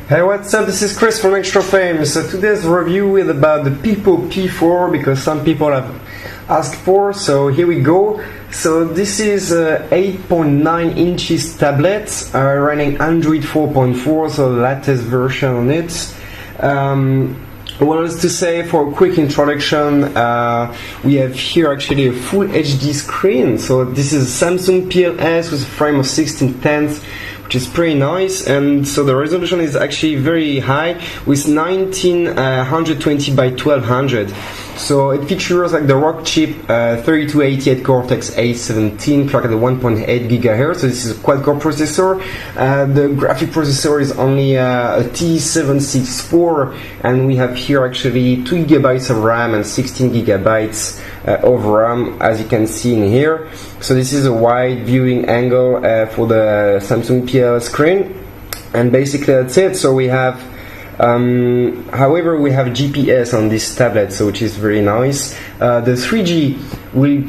Hey, what's up? This is Chris from ElectroFame. So today's review is about the Pipo P4 because some people have asked for. So here we go. So this is a 8.9 inches tablet running Android 4.4, so the latest version on it. What else to say for a quick introduction? We have here actually a full HD screen. So this is a Samsung PLS with a frame of 16:10, which is pretty nice, and so the resolution is actually very high with 1920 by 1200. So it features like the Rock chip 3288 Cortex A17 clocked at 1.8 GHz. So this is a quad-core processor. The graphic processor is only a T764, and we have here actually 2 GB of RAM and 16 GB of RAM, as you can see in here. So this is a wide viewing angle for the Samsung PLS screen, and basically that's it. So we have however, we have GPS on this tablet, so which is very nice. The 3G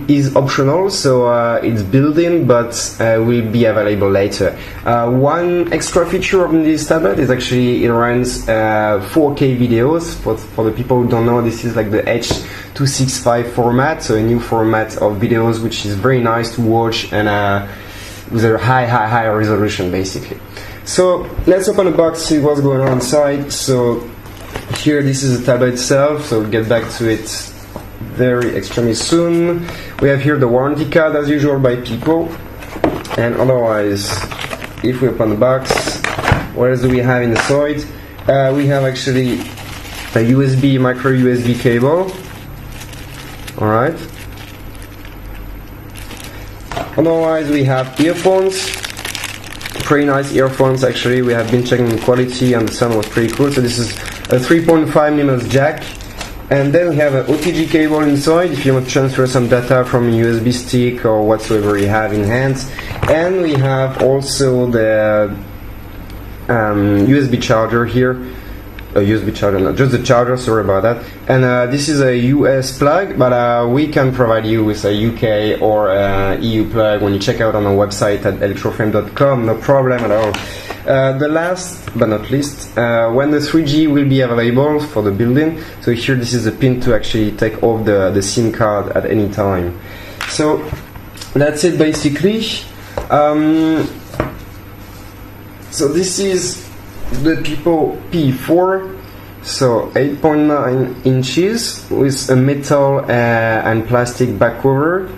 is optional, so it's built-in, but will be available later. One extra feature of this tablet is actually it runs 4K videos. For the people who don't know, this is like the H.265 format, so a new format of videos, which is very nice to watch and with a high resolution, basically. So let's open the box, see what's going on inside. So here, this is the tablet itself, so we'll get back to it very extremely soon. We have here the warranty card as usual by Pipo, and otherwise, if we open the box, what else do we have inside? We have actually a USB, micro USB cable. Alright. Otherwise, we have earphones. Pretty nice earphones actually. We have been checking the quality and the sound was pretty cool. So this is a 3.5mm jack, and then we have an OTG cable inside if you want to transfer some data from a USB stick or whatsoever you have in hand. And we have also the USB charger here. USB charger, not just the charger, sorry about that. And this is a US plug, but we can provide you with a UK or EU plug when you check out on our website at electrofame.com, no problem at all. The last but not least, when the 3G will be available for the build-in, so here this is the pin to actually take off the SIM card at any time. So that's it basically. So this is the Pipo P4, so 8.9 inches with a metal and plastic back cover.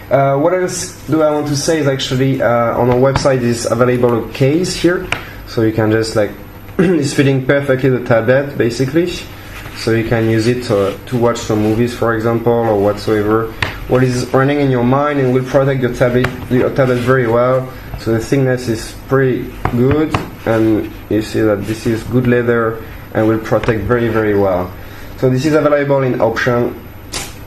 What else do I want to say is actually on our website is available a case here, so you can just like it's fitting perfectly the tablet basically, so you can use it to watch some movies, for example, or whatsoever. What is running in your mind, and will protect your tablet very well. So the thickness is pretty good, and you see that this is good leather and will protect very well. So this is available in option.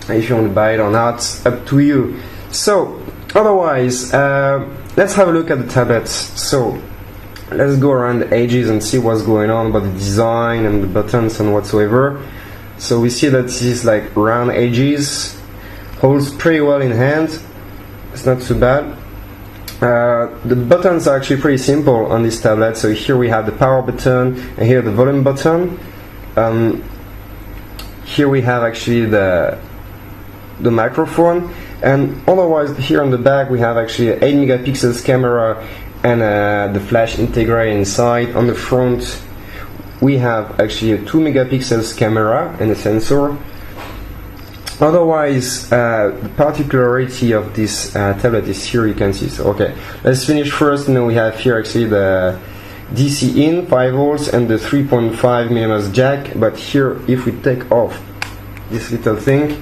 If you want to buy it or not, up to you. So otherwise, let's have a look at the tablets. So let's go around the edges and see what's going on about the design and the buttons and whatsoever. So we see that this is like round edges, holds pretty well in hand. It's not too bad. The buttons are actually pretty simple on this tablet. So here we have the power button, and here the volume button. Here we have actually the microphone, and otherwise here on the back we have actually an 8 megapixels camera and the flash integrated inside. On the front we have actually a 2 megapixels camera and a sensor. Otherwise, the particularity of this tablet is here, you can see. So, okay, let's finish first. And then we have here actually the DC in 5 volts and the 3.5mm jack. But here, if we take off this little thing,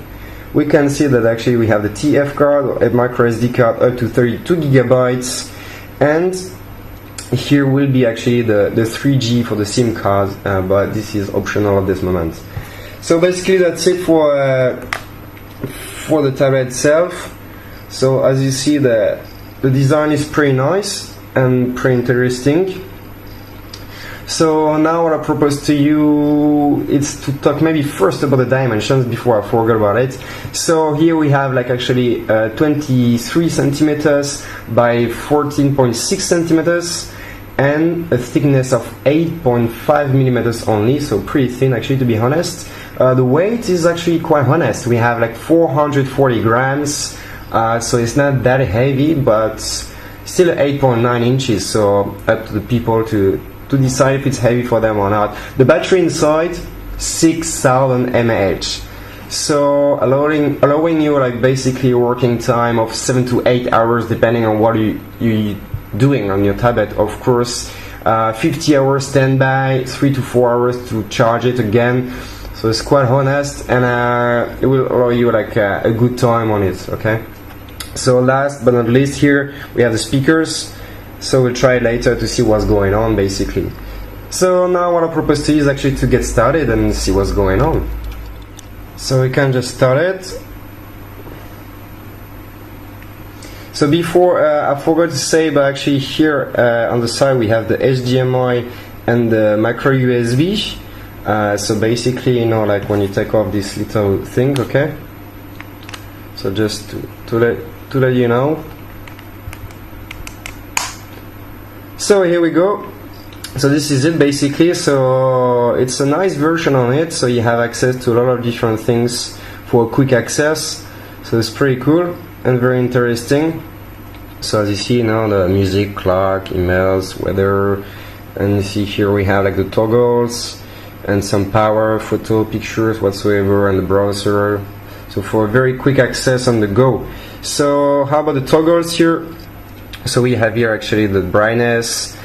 we can see that actually we have the TF card or a micro SD card up to 32 GB, and here will be actually the 3G for the SIM card, but this is optional at this moment. So basically that's it for the tablet itself. So as you see, the design is pretty nice and pretty interesting. So now what I propose to you is to talk maybe first about the dimensions before I forget about it. So here we have like actually 23 centimeters by 14.6 centimeters, and a thickness of 8.5 millimeters only, so pretty thin actually, to be honest. The weight is actually quite honest. We have like 440 grams, so it's not that heavy, but still 8.9 inches, so up to the people to decide if it's heavy for them or not. The battery inside, 6000 mAh, so allowing you like basically a working time of 7 to 8 hours depending on what you doing on your tablet. Of course, 50 hours standby, 3 to 4 hours to charge it again, so it's quite honest, and it will allow you like a good time on it. Okay, so last but not least, here we have the speakers, so we'll try later to see what's going on basically. So now what I propose to you is actually to get started and see what's going on. So we can just start it. So before, I forgot to say, but actually here on the side we have the HDMI and the micro USB. So basically, you know, like when you take off this little thing, okay? So just to let you know. So here we go. So this is it basically. So it's a nice version on it, so you have access to a lot of different things for quick access. So it's pretty cool and very interesting. So as you see, you know, the music, clock, emails, weather, and you see here we have like the toggles and some power, photo, pictures, whatsoever, and the browser. So for very quick access on the go. So how about the toggles here? So we have here actually the brightness,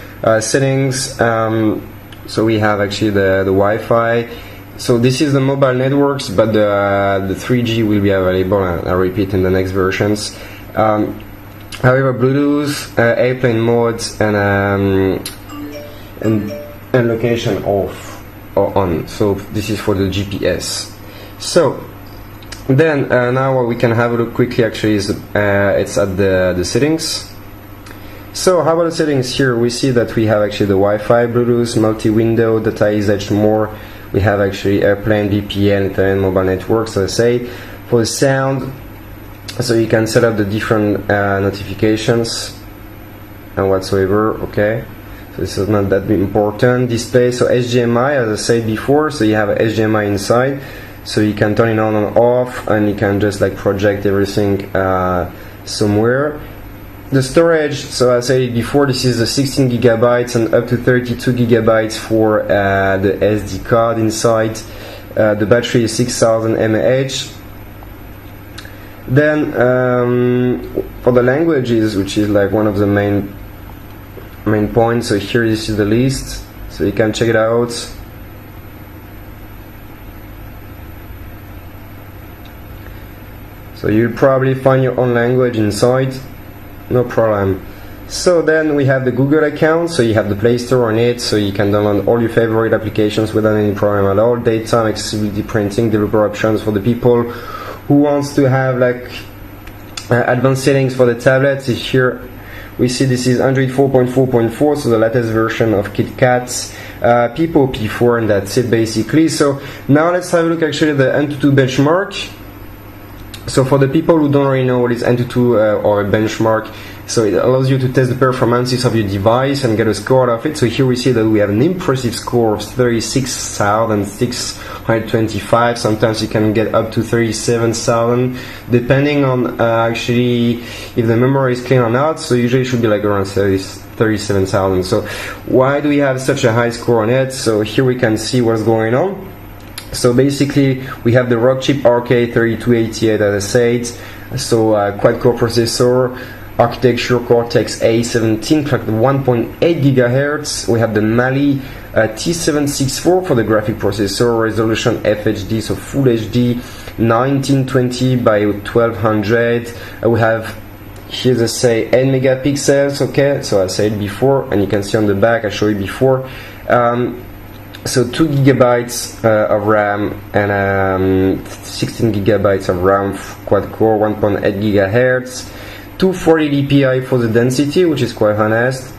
settings. So we have actually the Wi-Fi. So this is the mobile networks, but the 3G will be available, and I repeat, in the next versions. However, Bluetooth, airplane modes, and location off or on. So this is for the GPS. So then now what we can have a look quickly actually is it's at the settings. So how about the settings here? We see that we have actually the Wi-Fi, Bluetooth, multi-window, data usage more. We have actually airplane, VPN, internet, mobile networks, as I say. For the sound, so you can set up the different notifications and whatsoever, okay? So this is not that important. Display, so HDMI, as I said before, so you have a HDMI inside, so you can turn it on and off, and you can just like project everything somewhere. The storage, so as I said before, this is the 16 gigabytes and up to 32 gigabytes for the SD card inside. The battery is 6000 mAh. Then for the languages, which is like one of the main points, so here you see the list, so you can check it out. So you'll probably find your own language inside, no problem. So then we have the Google account, so you have the Play Store on it, so you can download all your favorite applications without any problem at all. Daytime accessibility, printing, developer options for the people who wants to have like advanced settings for the tablets. Here we see this is Android 4.4.4, so the latest version of KitKat's Pipo P4, and that's it basically. So now let's have a look actually at the AnTuTu benchmark. So for the people who don't really know what is AnTuTu or a benchmark, so it allows you to test the performances of your device and get a score out of it. So here we see that we have an impressive score of 36,625. Sometimes you can get up to 37,000, depending on actually if the memory is clean or not. So usually it should be like around 37,000. So why do we have such a high score on it? So here we can see what's going on. So basically we have the Rockchip RK3288, as I said, so quad-core processor, architecture Cortex A17, clocked 1.8 GHz. We have the Mali T764 for the graphic processor, resolution FHD, so Full HD, 1920 by 1200. We have here they say 8 megapixels, okay, so I said before, and you can see on the back, I showed you before. So 2 gigabytes of RAM and 16 gigabytes of RAM, quad-core, 1.8 gigahertz, 240 dpi for the density, which is quite honest.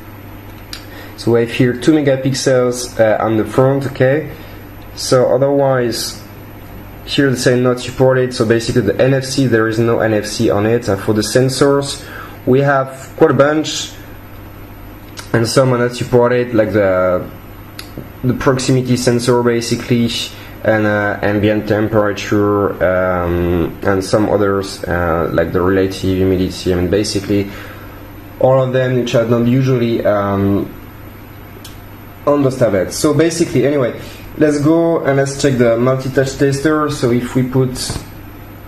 So we have here 2 megapixels on the front, okay. So otherwise, here they say not supported. So basically the NFC, there is no NFC on it. And for the sensors, we have quite a bunch. and some are not supported, like the proximity sensor basically, and ambient temperature, and some others like the relative humidity. I mean, basically all of them which are not usually on those tablets. So basically, anyway, let's go and let's check the multi-touch tester. So if we put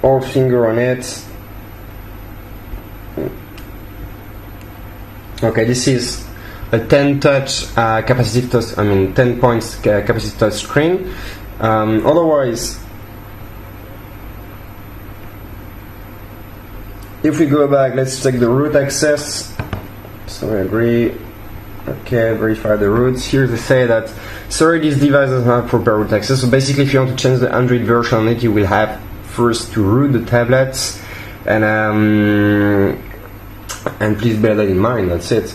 our finger on it, okay, this is a 10 touch capacitive touch, I mean 10 points capacitive touch screen. Otherwise, if we go back, let's check the root access. So I agree. Okay, verify the roots. Here they say that sorry, this device doesn't have proper root access. So basically, if you want to change the Android version on it, you will have first to root the tablets, and please bear that in mind. That's it.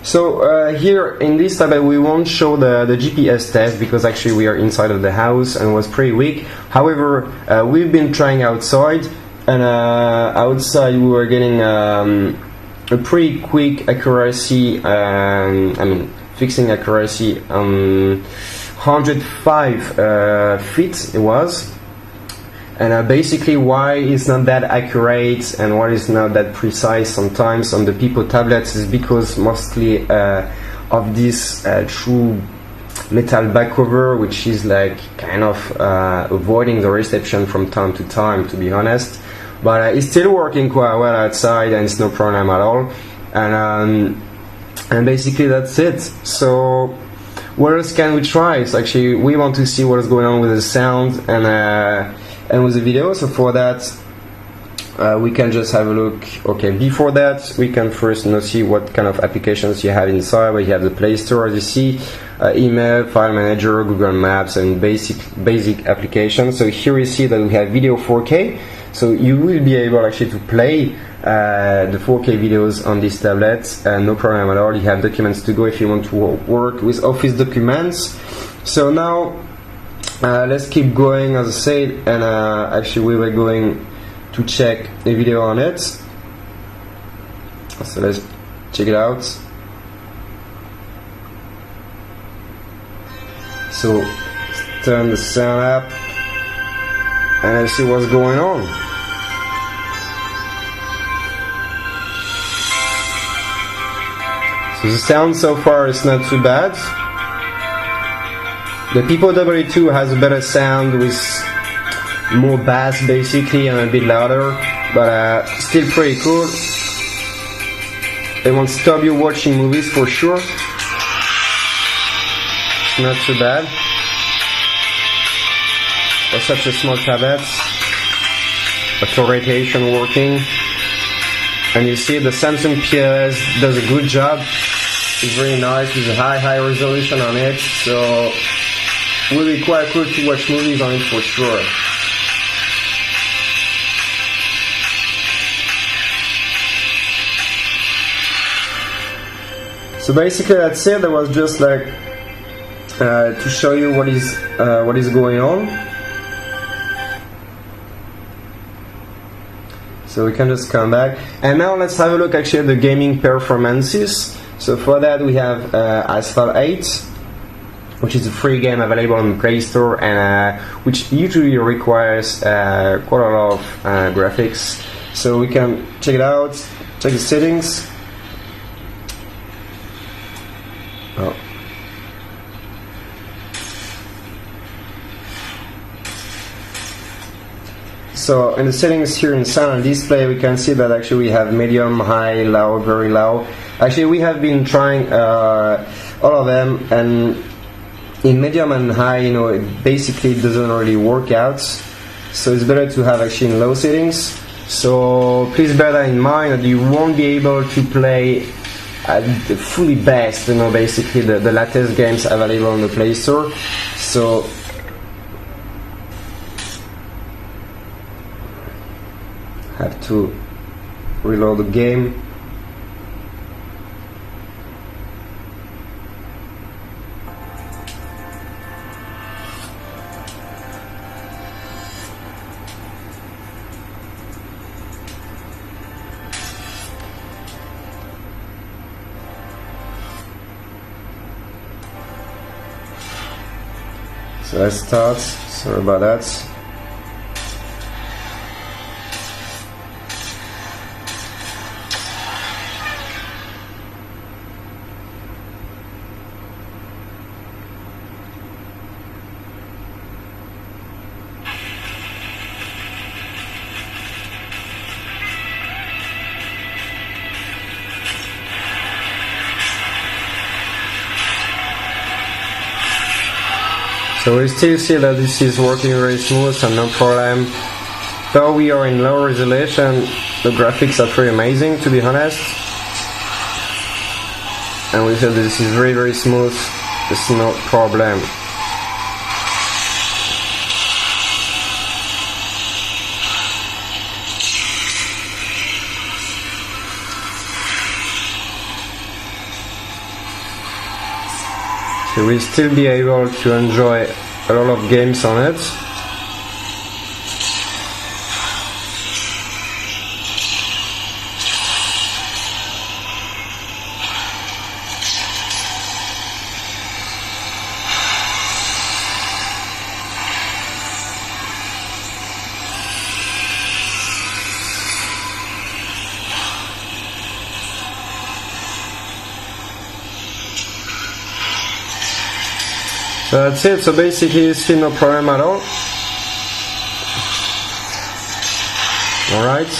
So here in this tablet we won't show the GPS test because actually we are inside of the house and it was pretty weak. However, we've been trying outside, and outside we were getting a pretty quick accuracy, I mean fixing accuracy, 105 feet it was. And basically why it's not that accurate and why it's not that precise sometimes on the Pipo tablets is because mostly of this true metal back cover, which is like kind of avoiding the reception from time to time, to be honest. But it's still working quite well outside and it's no problem at all. And basically that's it. So what else can we try? So actually we want to see what is going on with the sound and with the video. So for that we can just have a look. Okay, before that we can first see what kind of applications you have inside. Where you have the Play Store, as you see, email, file manager, Google Maps, and basic applications. So here we see that we have video 4K, so you will be able actually to play the 4K videos on this tablet, no problem at all. You have documents to go if you want to work with Office documents. So now let's keep going, as I said, and actually we were going to check a video on it. So let's check it out. So let's turn the sound up and let's see what's going on. So the sound so far is not too bad. The Pipo W2 has a better sound with more bass basically and a bit louder, but still pretty cool. It won't stop you watching movies for sure. It's not too bad for such a small tablet. Auto rotation working, and you see the Samsung PLS does a good job. It's very nice with a high resolution on it, so it will be quite cool to watch movies on it for sure. So basically that's it. That was just like to show you what is going on. So we can just come back, and now let's have a look actually at the gaming performances. So for that we have Asphalt 8, which is a free game available on the Play Store, and which usually requires quite a lot of graphics. So we can check it out, check the settings. Oh. So in the settings here in sound and display, we can see that actually we have medium, high, low, very low. Actually we have been trying all of them, and in medium and high, you know, it basically doesn't really work out. So it's better to have actually in low settings. So please bear that in mind, that you won't be able to play the fully best, you know, basically the latest games available on the Play Store. So have to reload the game. So let's start. Sorry about that. So we still see that this is working very smooth and no problem. Though we are in low resolution, the graphics are pretty amazing, to be honest. And we see that this is very smooth, there's no problem. So we'll still be able to enjoy a lot of games on it. So that's it, so basically it's still no problem at all. Alright,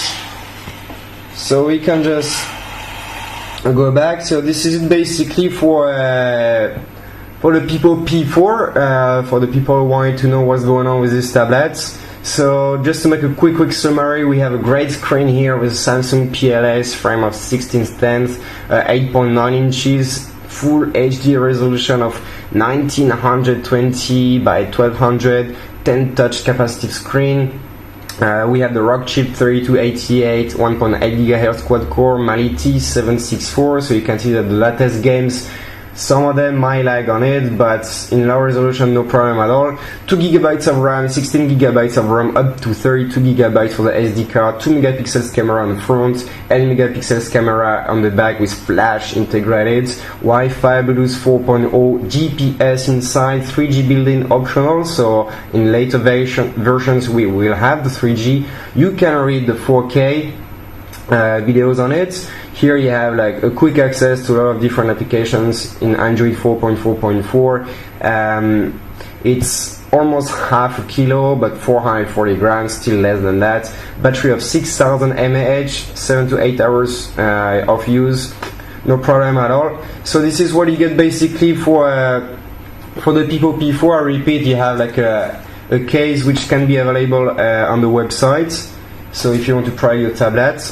so we can just go back. So this is basically for the Pipo P4, for the people who wanted to know what's going on with these tablets. So just to make a quick summary, we have a great screen here with Samsung PLS frame of 16:10, 8.9 inches, full HD resolution of 1920 by 1200, 10 touch capacitive screen. We have the Rockchip 3288 1.8 GHz quad core Mali T764, so you can see that the latest games, some of them might lag on it, but in low resolution no problem at all. 2 GB of RAM, 16 GB of RAM, up to 32 GB for the SD card, 2 megapixels camera on the front, 8 megapixels camera on the back with flash integrated, Wi-Fi, Bluetooth 4.0, GPS inside, 3G built-in optional, so in later versions we will have the 3G. You can read the 4K videos on it. Here you have like a quick access to a lot of different applications in Android 4.4.4. It's almost half a kilo, but 440 grams, still less than that. Battery of 6000 mAh, 7 to 8 hours of use, no problem at all. So this is what you get basically for the Pipo P4. I repeat, you have like a case which can be available on the website. So if you want to try your tablet.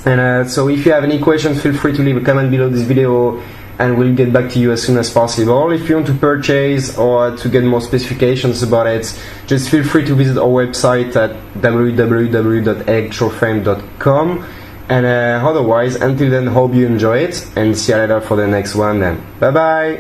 And so if you have any questions, feel free to leave a comment below this video and we'll get back to you as soon as possible. If you want to purchase or to get more specifications about it, just feel free to visit our website at www.electrofame.com. And otherwise, until then, hope you enjoy it and see you later for the next one then. Bye bye!